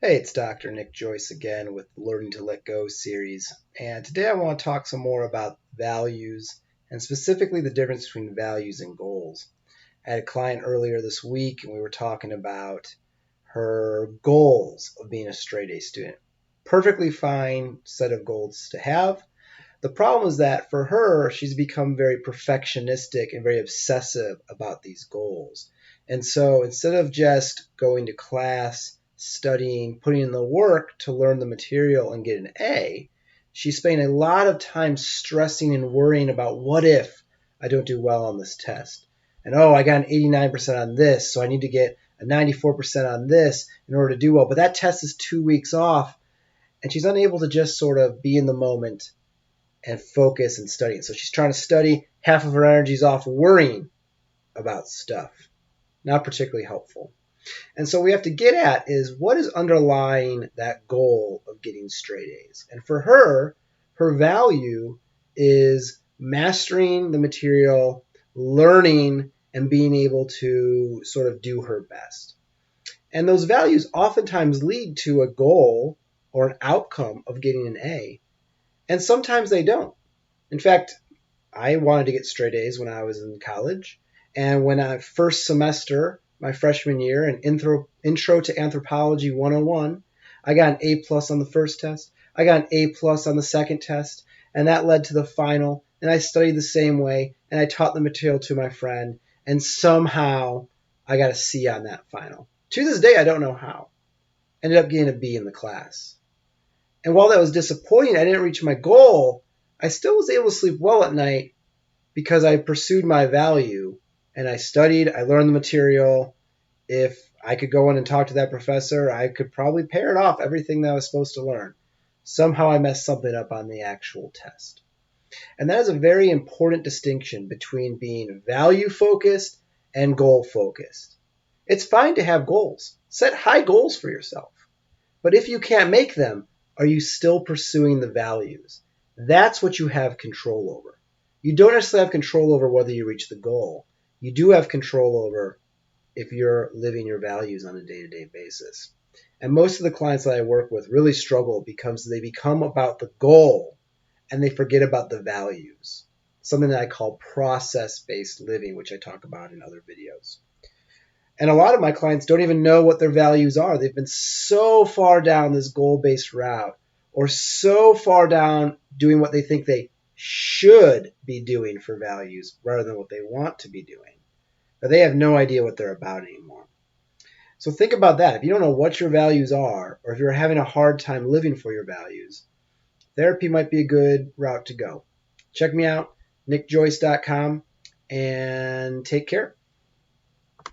Hey, it's Dr. Nick Joyce again with the Learning to Let Go series. And today I want to talk some more about values and specifically the difference between values and goals. I had a client earlier this week and we were talking about her goals of being a straight A student. Perfectly fine set of goals to have. The problem is that for her, she's become very perfectionistic and very obsessive about these goals. And so instead of just going to class, studying, putting in the work to learn the material and get an A, she's spending a lot of time stressing and worrying about what if I don't do well on this test. And oh, I got an 89% on this, so I need to get a 94% on this in order to do well. But that test is 2 weeks off, and she's unable to just sort of be in the moment and focus and study. So she's trying to study. Half of her energy is off worrying about stuff. Not particularly helpful. And so we have to get at is what is underlying that goal of getting straight A's. And for her, her value is mastering the material, learning, and being able to sort of do her best. And those values oftentimes lead to a goal or an outcome of getting an A. And sometimes they don't. In fact, I wanted to get straight A's when I was in college. And when I first semester, my freshman year, in Intro to Anthropology 101, I got an A plus on the first test. I got an A plus on the second test. And that led to the final. And I studied the same way. And I taught the material to my friend. And somehow I got a C on that final. To this day, I don't know how. Ended up getting a B in the class. And while that was disappointing, I didn't reach my goal. I still was able to sleep well at night because I pursued my value and I studied, I learned the material. If I could go in and talk to that professor, I could probably pair it off everything that I was supposed to learn. Somehow I messed something up on the actual test. And that is a very important distinction between being value focused and goal focused. It's fine to have goals. Set high goals for yourself. But if you can't make them, are you still pursuing the values? That's what you have control over. You don't necessarily have control over whether you reach the goal. You do have control over if you're living your values on a day-to-day basis. And most of the clients that I work with really struggle because they become about the goal and they forget about the values. Something that I call process-based living, which I talk about in other videos. And a lot of my clients don't even know what their values are. They've been so far down this goal-based route or so far down doing what they think they should be doing for values rather than what they want to be doing, that they have no idea what they're about anymore. So think about that. If you don't know what your values are, or if you're having a hard time living for your values, therapy might be a good route to go. Check me out, nickjoyce.com, and take care.